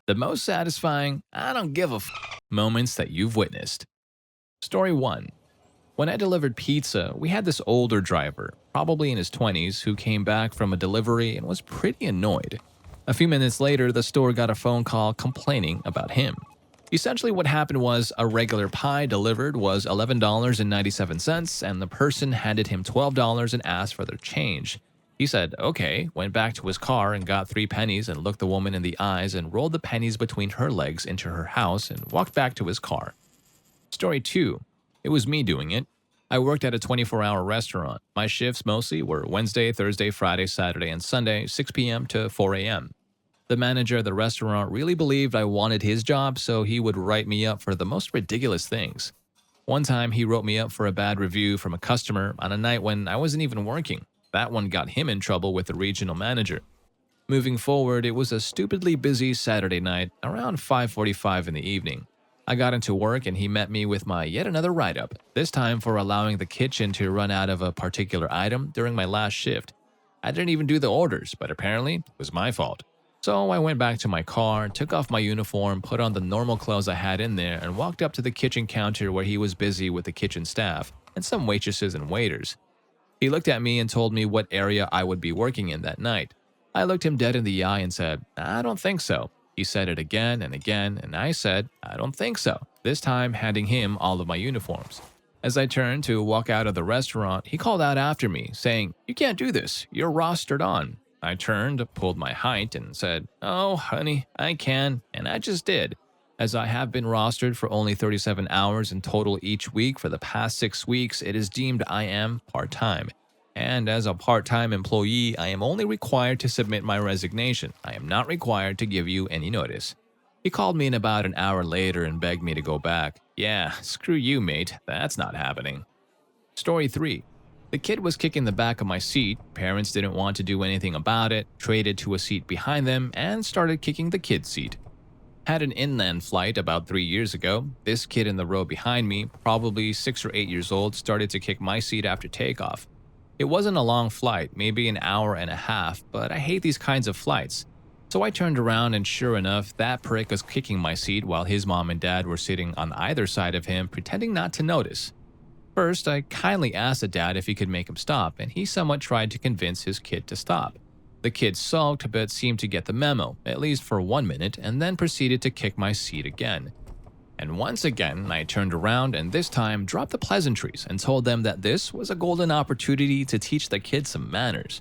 The most satisfying, I don't give a moments that you've witnessed. Story 1. When I delivered pizza, we had this older driver, probably in his 20s, who came back from a delivery and was pretty annoyed. A few minutes later, the store got a phone call complaining about him. Essentially, what happened was a regular pie delivered was $11.97, and the person handed him $12 and asked for their change. He said, okay, went back to his car and got 3 pennies and looked the woman in the eyes and rolled the pennies between her legs into her house and walked back to his car. Story 2. It was me doing it. I worked at a 24-hour restaurant. My shifts mostly were Wednesday, Thursday, Friday, Saturday, and Sunday, 6 p.m. to 4 a.m. The manager of the restaurant really believed I wanted his job, so he would write me up for the most ridiculous things. One time, he wrote me up for a bad review from a customer on a night when I wasn't even working. That one got him in trouble with the regional manager. Moving forward, it was a stupidly busy Saturday night around 5:45 in the evening. I got into work and he met me with my yet another write-up, this time for allowing the kitchen to run out of a particular item during my last shift. I didn't even do the orders, but apparently it was my fault. So I went back to my car, took off my uniform, put on the normal clothes I had in there, and walked up to the kitchen counter where he was busy with the kitchen staff and some waitresses and waiters. He looked at me and told me what area I would be working in that night. I looked him dead in the eye and said, I don't think so. He said it again, and I said, I don't think so, this time handing him all of my uniforms. As I turned to walk out of the restaurant, he called out after me, saying, you can't do this, you're rostered on. I turned, pulled my height, and said, oh, honey, I can, and I just did. As I have been rostered for only 37 hours in total each week for the past 6 weeks, it is deemed I am part-time. And as a part-time employee, I am only required to submit my resignation. I am not required to give you any notice. He called me in about an hour later and begged me to go back. Yeah, screw you, mate. That's not happening. Story 3. The kid was kicking the back of my seat. Parents didn't want to do anything about it, traded to a seat behind them, and started kicking the kid's seat. Had an inland flight about 3 years ago. This kid in the row behind me, probably 6 or 8 years old, started to kick my seat after takeoff. It wasn't a long flight, maybe an hour and a half, but I hate these kinds of flights. So I turned around and sure enough, that prick was kicking my seat while his mom and dad were sitting on either side of him, pretending not to notice. First, I kindly asked the dad if he could make him stop, and he somewhat tried to convince his kid to stop. The kid sulked but seemed to get the memo, at least for 1 minute, and then proceeded to kick my seat again. And once again, I turned around and this time dropped the pleasantries and told them that this was a golden opportunity to teach the kids some manners.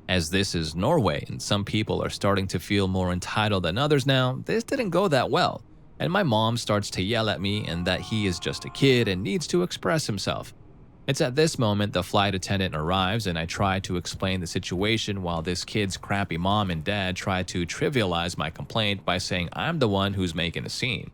As this is Norway and some people are starting to feel more entitled than others now, this didn't go that well, and my mom starts to yell at me and that he is just a kid and needs to express himself. It's at this moment the flight attendant arrives and I try to explain the situation while this kid's crappy mom and dad try to trivialize my complaint by saying I'm the one who's making a scene.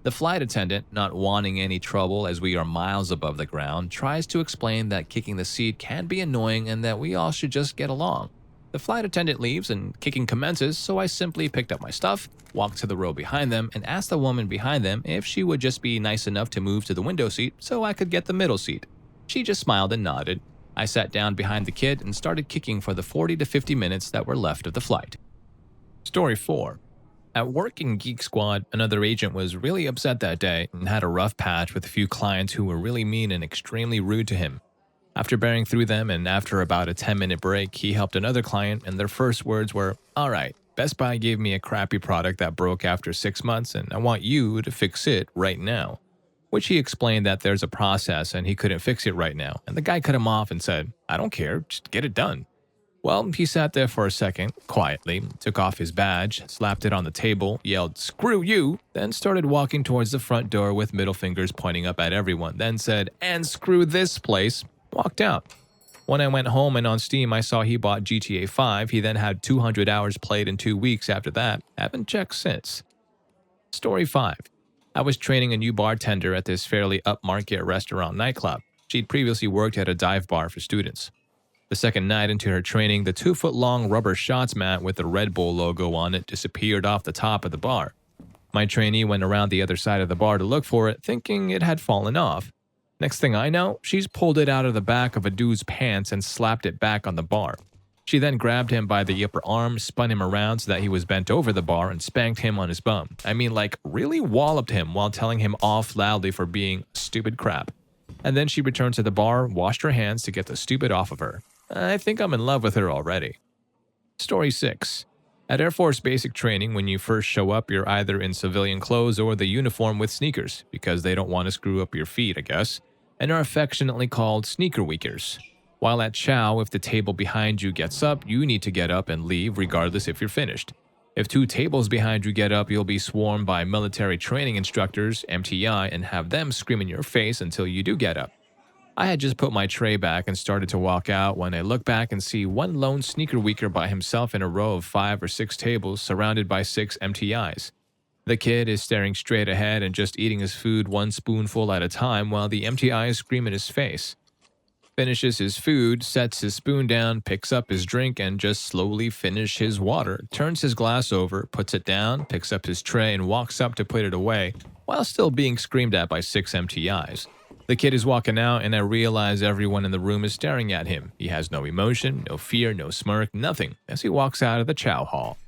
The flight attendant, not wanting any trouble as we are miles above the ground, tries to explain that kicking the seat can be annoying and that we all should just get along. The flight attendant leaves and kicking commences, so I simply picked up my stuff, walked to the row behind them, and asked the woman behind them if she would just be nice enough to move to the window seat so I could get the middle seat. She just smiled and nodded. I sat down behind the kid and started kicking for the 40 to 50 minutes that were left of the flight. Story 4. At work in Geek Squad, another agent was really upset that day and had a rough patch with a few clients who were really mean and extremely rude to him. After bearing through them and after about a 10-minute break, he helped another client and their first words were, all right, Best Buy gave me a crappy product that broke after 6 months and I want you to fix it right now. Which he explained that there's a process and he couldn't fix it right now, and the guy cut him off and said, I don't care, just get it done. Well, he sat there for a second, quietly, took off his badge, slapped it on the table, yelled, screw you, then started walking towards the front door with middle fingers pointing up at everyone, then said, and screw this place, walked out. When I went home and on Steam I saw he bought GTA 5, he then had 200 hours played in 2 weeks after that, haven't checked since. Story 5. I was training a new bartender at this fairly upmarket restaurant nightclub. She'd previously worked at a dive bar for students. The second night into her training, the 2-foot-long rubber shots mat with the Red Bull logo on it disappeared off the top of the bar. My trainee went around the other side of the bar to look for it, thinking it had fallen off. Next thing I know, she's pulled it out of the back of a dude's pants and slapped it back on the bar. She then grabbed him by the upper arm, spun him around so that he was bent over the bar, and spanked him on his bum. I mean, like, really walloped him while telling him off loudly for being stupid crap. And then she returned to the bar, washed her hands to get the stupid off of her. I think I'm in love with her already. Story 6. At Air Force basic training, when you first show up, you're either in civilian clothes or the uniform with sneakers, because they don't want to screw up your feet, I guess, and are affectionately called sneaker weekers. While at chow, if the table behind you gets up, you need to get up and leave regardless if you're finished. If 2 tables behind you get up, you'll be swarmed by military training instructors, MTI, and have them scream in your face until you do get up. I had just put my tray back and started to walk out when I look back and see one lone sneaker weaker by himself in a row of 5 or 6 tables surrounded by 6 MTIs. The kid is staring straight ahead and just eating his food one spoonful at a time while the MTIs scream in his face. Finishes his food, sets his spoon down, picks up his drink, and just slowly finishes his water, turns his glass over, puts it down, picks up his tray, and walks up to put it away, while still being screamed at by 6 MTIs. The kid is walking out, and I realize everyone in the room is staring at him. He has no emotion, no fear, no smirk, nothing, as he walks out of the chow hall.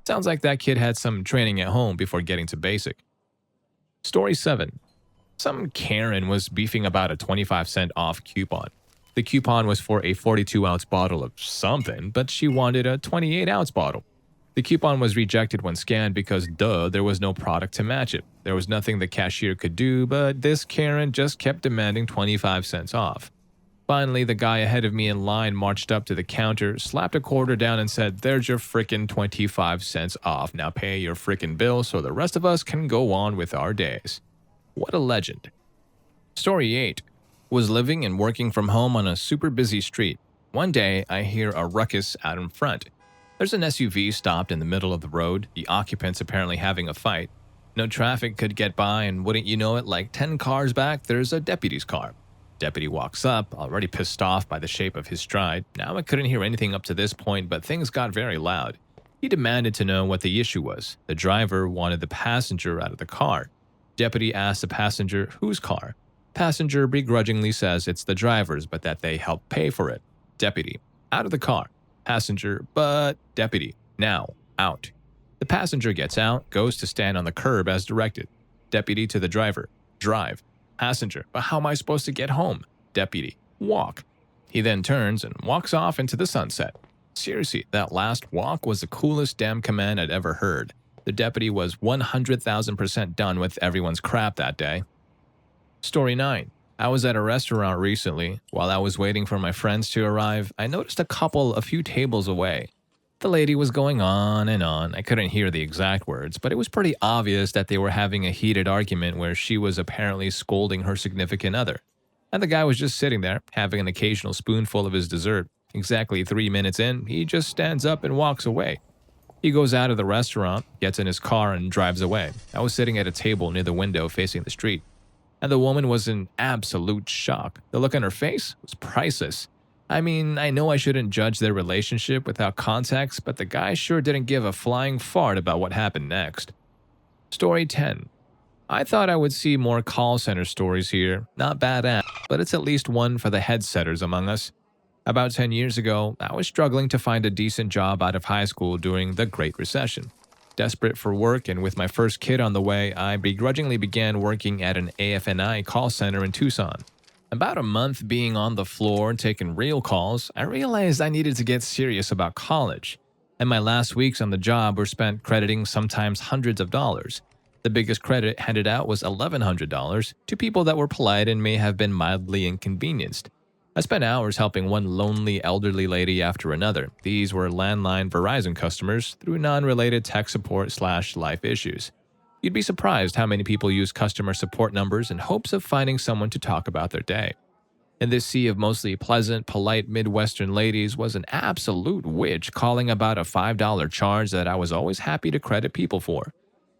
Sounds like that kid had some training at home before getting to basic. Story 7. Some Karen was beefing about a 25-cent off coupon. The coupon was for a 42-ounce bottle of something, but she wanted a 28-ounce bottle. The coupon was rejected when scanned because, there was no product to match it. There was nothing the cashier could do, but this Karen just kept demanding 25 cents off. Finally, the guy ahead of me in line marched up to the counter, slapped a quarter down and said, "There's your frickin' 25 cents off. Now pay your frickin' bill so the rest of us can go on with our days." What a legend. Story 8. Was living and working from home on a super busy street. One day, I hear a ruckus out in front. There's an SUV stopped in the middle of the road, the occupants apparently having a fight. No traffic could get by, and wouldn't you know it, like 10 cars back, there's a deputy's car. Deputy walks up, already pissed off by the shape of his stride. Now I couldn't hear anything up to this point, but things got very loud. He demanded to know what the issue was. The driver wanted the passenger out of the car. Deputy asked the passenger, whose car? Passenger begrudgingly says it's the driver's, but that they help pay for it. Deputy, out of the car. Passenger, but deputy, now, out. The passenger gets out, goes to stand on the curb as directed. Deputy to the driver, drive. Passenger, but how am I supposed to get home? Deputy, walk. He then turns and walks off into the sunset. Seriously, that last walk was the coolest damn command I'd ever heard. The deputy was 100,000% done with everyone's crap that day. Story 9. I was at a restaurant recently. While I was waiting for my friends to arrive, I noticed a couple a few tables away. The lady was going on and on. I couldn't hear the exact words, but it was pretty obvious that they were having a heated argument where she was apparently scolding her significant other. And the guy was just sitting there, having an occasional spoonful of his dessert. Exactly 3 minutes in, he just stands up and walks away. He goes out of the restaurant, gets in his car, and drives away. I was sitting at a table near the window facing the street. And the woman was in absolute shock. The look on her face was priceless. I mean, I know I shouldn't judge their relationship without context, but the guy sure didn't give a flying fart about what happened next. Story 10. I thought I would see more call center stories here. Not bad, but it's at least one for the headsetters among us. About 10 years ago, I was struggling to find a decent job out of high school during the Great Recession. Desperate for work and with my first kid on the way, I begrudgingly began working at an AFNI call center in Tucson. About a month being on the floor taking real calls, I realized I needed to get serious about college. And my last weeks on the job were spent crediting sometimes hundreds of dollars. The biggest credit handed out was $1,100 to people that were polite and may have been mildly inconvenienced. I spent hours helping one lonely elderly lady after another. These were landline Verizon customers through non-related tech support/life issues. You'd be surprised how many people use customer support numbers in hopes of finding someone to talk about their day. And this sea of mostly pleasant, polite Midwestern ladies was an absolute witch calling about a $5 charge that I was always happy to credit people for.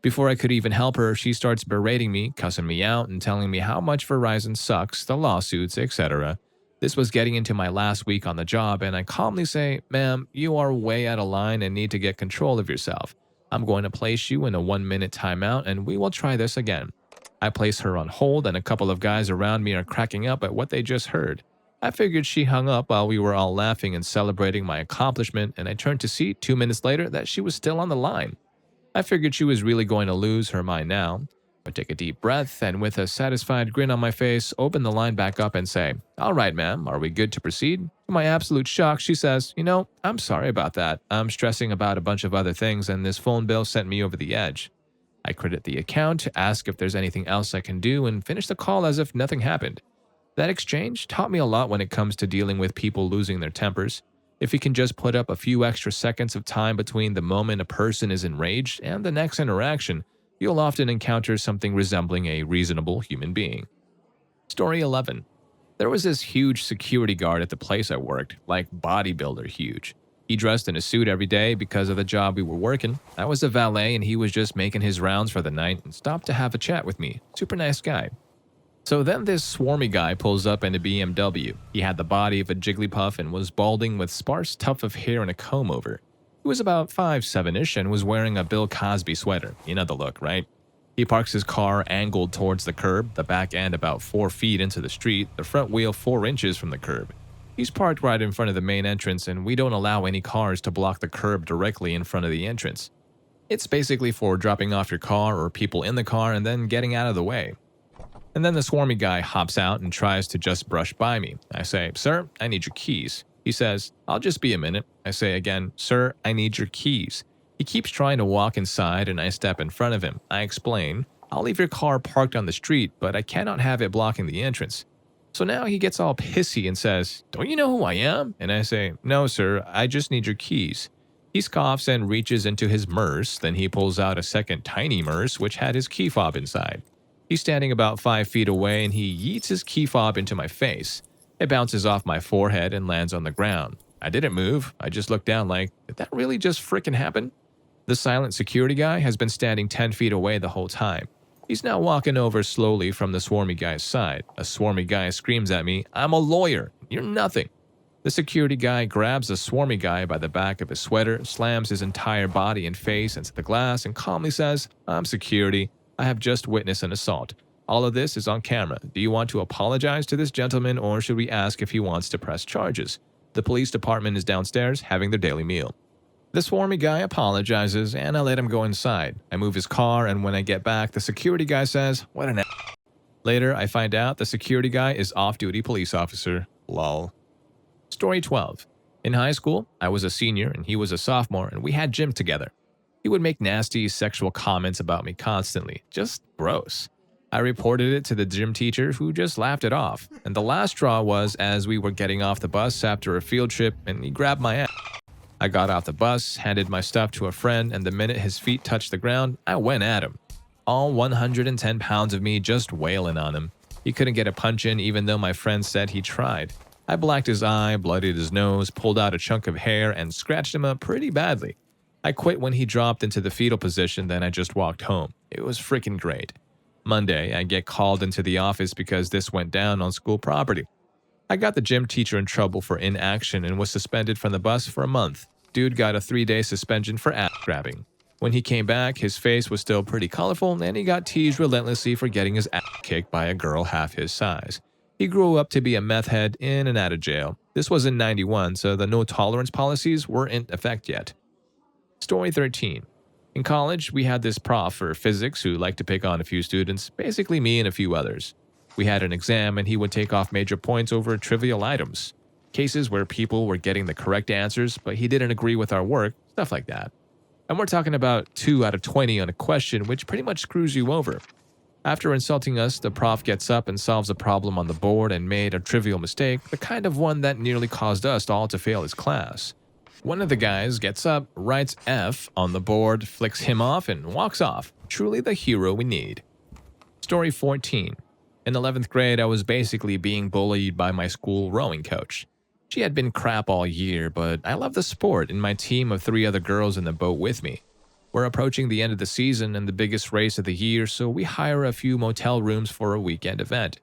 Before I could even help her, she starts berating me, cussing me out, and telling me how much Verizon sucks, the lawsuits, etc. This was getting into my last week on the job, and I calmly say, "Ma'am, you are way out of line and need to get control of yourself. I'm going to place you in a 1-minute timeout, and we will try this again." I place her on hold, and a couple of guys around me are cracking up at what they just heard. I figured she hung up while we were all laughing and celebrating my accomplishment, and I turned to see 2 minutes later that she was still on the line. I figured she was really going to lose her mind now. I take a deep breath and, with a satisfied grin on my face, open the line back up and say, "All right, ma'am, are we good to proceed?" To my absolute shock, she says, "I'm sorry about that. I'm stressing about a bunch of other things, and this phone bill sent me over the edge." I credit the account, ask if there's anything else I can do, and finish the call as if nothing happened. That exchange taught me a lot when it comes to dealing with people losing their tempers. If you can just put up a few extra seconds of time between the moment a person is enraged and the next interaction, you'll often encounter something resembling a reasonable human being. Story 11. There was this huge security guard at the place I worked, like bodybuilder huge. He dressed in a suit every day because of the job we were working. I was a valet and he was just making his rounds for the night and stopped to have a chat with me. Super nice guy. So then this swarmy guy pulls up in a BMW. He had the body of a Jigglypuff and was balding with sparse tuft of hair and a comb over. He was about 5'7"-ish and was wearing a Bill Cosby sweater. You know the look, right? He parks his car angled towards the curb, the back end about 4 feet into the street, the front wheel 4 inches from the curb. He's parked right in front of the main entrance, and we don't allow any cars to block the curb directly in front of the entrance. It's basically for dropping off your car or people in the car and then getting out of the way. And then the swarmy guy hops out and tries to just brush by me. I say, "Sir, I need your keys." He says, "I'll just be a minute." I say again, "Sir, I need your keys." He keeps trying to walk inside and I step in front of him. I explain, "I'll leave your car parked on the street, but I cannot have it blocking the entrance." So now he gets all pissy and says, "Don't you know who I am?" And I say, "No, sir, I just need your keys." He scoffs and reaches into his purse. Then he pulls out a second tiny purse which had his key fob inside. He's standing about 5 feet away and he yeets his key fob into my face. It bounces off my forehead and lands on the ground. I didn't move. I just looked down like, did that really just frickin' happen? The silent security guy has been standing 10 feet away the whole time. He's now walking over slowly from the swarmy guy's side. A swarmy guy screams at me, "I'm a lawyer. You're nothing." The security guy grabs the swarmy guy by the back of his sweater, slams his entire body and face into the glass, and calmly says, "I'm security. I have just witnessed an assault. All of this is on camera. Do you want to apologize to this gentleman, or should we ask if he wants to press charges? The police department is downstairs having their daily meal." The swarmy guy apologizes, and I let him go inside. I move his car, and when I get back, the security guy says, "What an a-." Later, I find out the security guy is off-duty police officer. Lol. Story 12. In high school, I was a senior and he was a sophomore, and we had gym together. He would make nasty sexual comments about me constantly. Just gross. I reported it to the gym teacher, who just laughed it off. And the last straw was as we were getting off the bus after a field trip, and he grabbed my ass. I got off the bus, handed my stuff to a friend, and the minute his feet touched the ground, I went at him. All 110 pounds of me just wailing on him. He couldn't get a punch in even though my friend said he tried. I blacked his eye, bloodied his nose, pulled out a chunk of hair, and scratched him up pretty badly. I quit when he dropped into the fetal position, then I just walked home. It was freaking great. Monday, I get called into the office because this went down on school property. I got the gym teacher in trouble for inaction and was suspended from the bus for a month. Dude got a 3-day suspension for ass grabbing. When he came back, his face was still pretty colorful, and he got teased relentlessly for getting his ass kicked by a girl half his size. He grew up to be a meth head in and out of jail. This was in '91, so the no tolerance policies weren't in effect yet. Story 13. In college, we had this prof for physics who liked to pick on a few students, basically me and a few others. We had an exam and he would take off major points over trivial items. Cases where people were getting the correct answers, but he didn't agree with our work, stuff like that. And we're talking about 2 out of 20 on a question, which pretty much screws you over. After insulting us, the prof gets up and solves a problem on the board and made a trivial mistake, the kind of one that nearly caused us all to fail his class. One of the guys gets up, writes F on the board, flicks him off, and walks off. Truly the hero we need. Story 14. In 11th grade, I was basically being bullied by my school rowing coach. She had been crap all year, but I love the sport and my team of 3 other girls in the boat with me. We're approaching the end of the season and the biggest race of the year, so we hire a few motel rooms for a weekend event.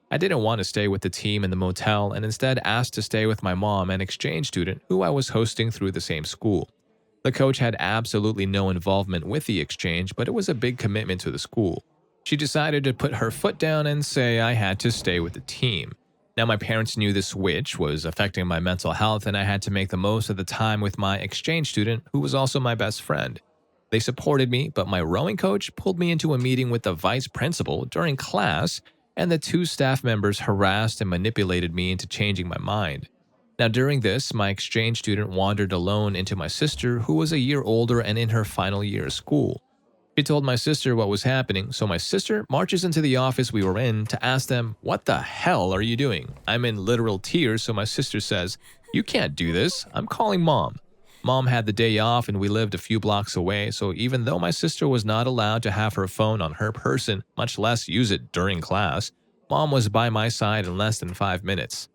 I didn't want to stay with the team in the motel and instead asked to stay with my mom, an exchange student who I was hosting through the same school. The coach had absolutely no involvement with the exchange, but it was a big commitment to the school. She decided to put her foot down and say I had to stay with the team. Now, my parents knew this switch was affecting my mental health, and I had to make the most of the time with my exchange student, who was also my best friend. They supported me, but my rowing coach pulled me into a meeting with the vice principal during class, and the two staff members harassed and manipulated me into changing my mind. Now, during this, my exchange student wandered alone into my sister, who was a year older and in her final year of school. She told my sister what was happening, so my sister marches into the office we were in to ask them, "What the hell are you doing?" I'm in literal tears, so my sister says, "You can't do this. I'm calling mom." Mom had the day off and we lived a few blocks away, so even though my sister was not allowed to have her phone on her person, much less use it during class, mom was by my side in less than 5 minutes.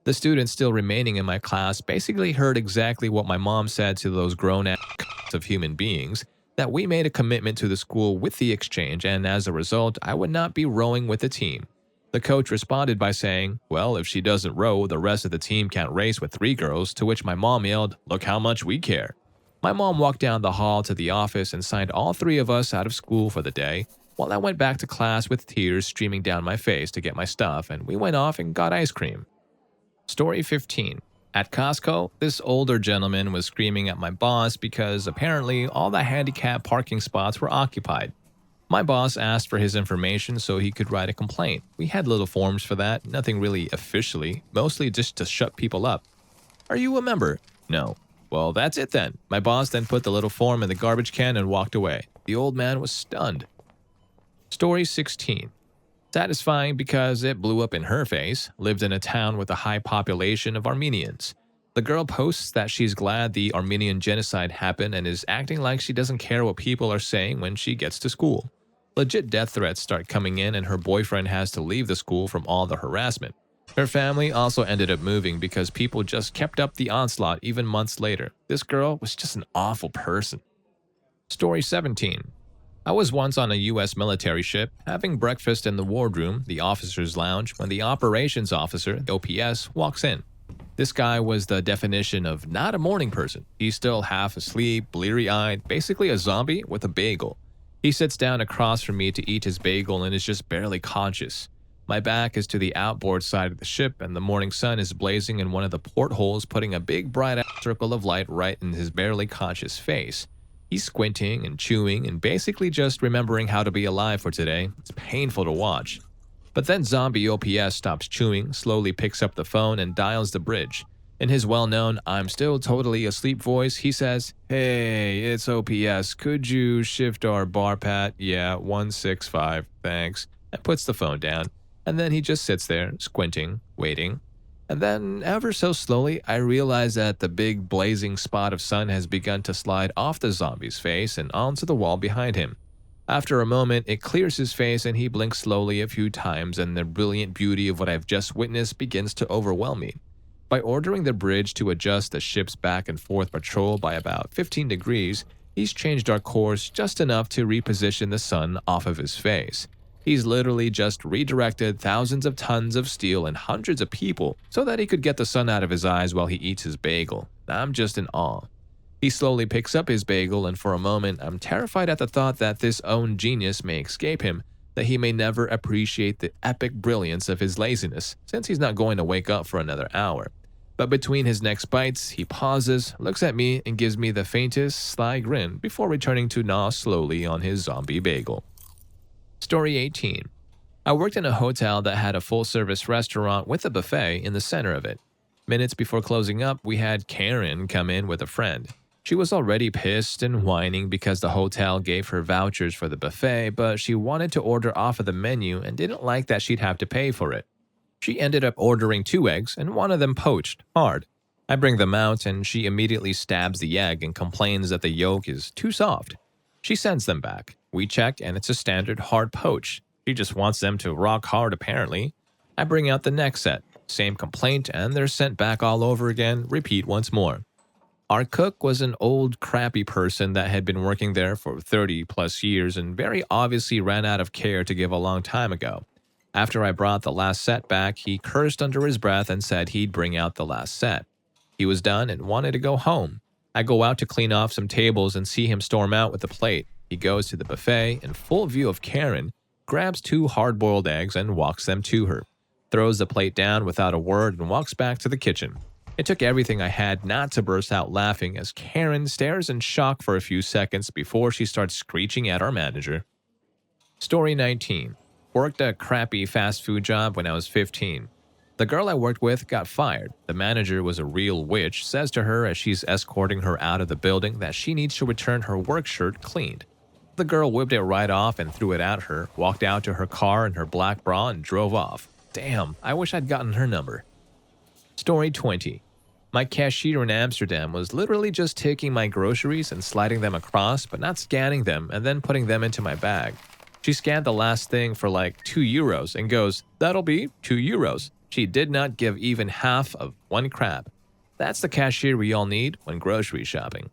The students still remaining in my class basically heard exactly what my mom said to those grown-ass of human beings, that we made a commitment to the school with the exchange, and as a result, I would not be rowing with the team. The coach responded by saying, "Well, if she doesn't row, the rest of the team can't race with 3 girls," to which my mom yelled, "Look how much we care." My mom walked down the hall to the office and signed all 3 of us out of school for the day, while I went back to class with tears streaming down my face to get my stuff, and we went off and got ice cream. Story 15. At Costco, this older gentleman was screaming at my boss because apparently all the handicapped parking spots were occupied. My boss asked for his information so he could write a complaint. We had little forms for that, nothing really officially, mostly just to shut people up. "Are you a member?" "No." "Well, that's it then." My boss then put the little form in the garbage can and walked away. The old man was stunned. Story 16. Satisfying because it blew up in her face, lived in a town with a high population of Armenians. The girl posts that she's glad the Armenian genocide happened and is acting like she doesn't care what people are saying when she gets to school. Legit death threats start coming in and her boyfriend has to leave the school from all the harassment. Her family also ended up moving because people just kept up the onslaught even months later. This girl was just an awful person. Story 17. I was once on a U.S. military ship, having breakfast in the wardroom, the officer's lounge, when the operations officer, the OPS, walks in. This guy was the definition of not a morning person. He's still half asleep, bleary-eyed, basically a zombie with a bagel. He sits down across from me to eat his bagel and is just barely conscious. My back is to the outboard side of the ship, and the morning sun is blazing in one of the portholes, putting a big bright circle of light right in his barely conscious face. He's squinting and chewing and basically just remembering how to be alive for today. It's painful to watch. But then zombie OPS stops chewing, slowly picks up the phone and dials the bridge. In his well-known "I'm still totally asleep" voice, he says, "Hey, it's OPS. Could you shift our bar pat? Yeah, 165, thanks," and puts the phone down. And then he just sits there, squinting, waiting. And then, ever so slowly, I realize that the big blazing spot of sun has begun to slide off the zombie's face and onto the wall behind him. After a moment, it clears his face and he blinks slowly a few times, and the brilliant beauty of what I've just witnessed begins to overwhelm me. By ordering the bridge to adjust the ship's back and forth patrol by about 15 degrees, he's changed our course just enough to reposition the sun off of his face. He's literally just redirected thousands of tons of steel and hundreds of people so that he could get the sun out of his eyes while he eats his bagel. I'm just in awe. He slowly picks up his bagel, and for a moment, I'm terrified at the thought that this own genius may escape him, that he may never appreciate the epic brilliance of his laziness, since he's not going to wake up for another hour. But between his next bites, he pauses, looks at me, and gives me the faintest, sly grin before returning to gnaw slowly on his zombie bagel. Story 18. I worked in a hotel that had a full-service restaurant with a buffet in the center of it. Minutes before closing up, we had Karen come in with a friend. She was already pissed and whining because the hotel gave her vouchers for the buffet, but she wanted to order off of the menu and didn't like that she'd have to pay for it. She ended up ordering 2 eggs and one of them poached, hard. I bring them out and she immediately stabs the egg and complains that the yolk is too soft. She sends them back. We check and it's a standard hard poach. She just wants them to rock hard apparently. I bring out the next set. Same complaint and they're sent back all over again, repeat once more. Our cook was an old, crappy person that had been working there for 30 plus years and very obviously ran out of care to give a long time ago. After I brought the last set back, he cursed under his breath and said he'd bring out the last set. He was done and wanted to go home. I go out to clean off some tables and see him storm out with a plate. He goes to the buffet in full view of Karen, grabs 2 hard-boiled eggs and walks them to her. throws the plate down without a word, and walks back to the kitchen. It took everything I had not to burst out laughing as Karen stares in shock for a few seconds before she starts screeching at our manager. Story 19. Worked a crappy fast food job when I was 15. The girl I worked with got fired. The manager was a real witch, says to her as she's escorting her out of the building that she needs to return her work shirt cleaned. The girl whipped it right off and threw it at her, walked out to her car in her black bra and drove off. Damn, I wish I'd gotten her number. Story 20. My cashier in Amsterdam was literally just taking my groceries and sliding them across, but not scanning them and then putting them into my bag. She scanned the last thing for like €2 and goes, "That'll be €2." She did not give even half of one crab. That's the cashier we all need when grocery shopping.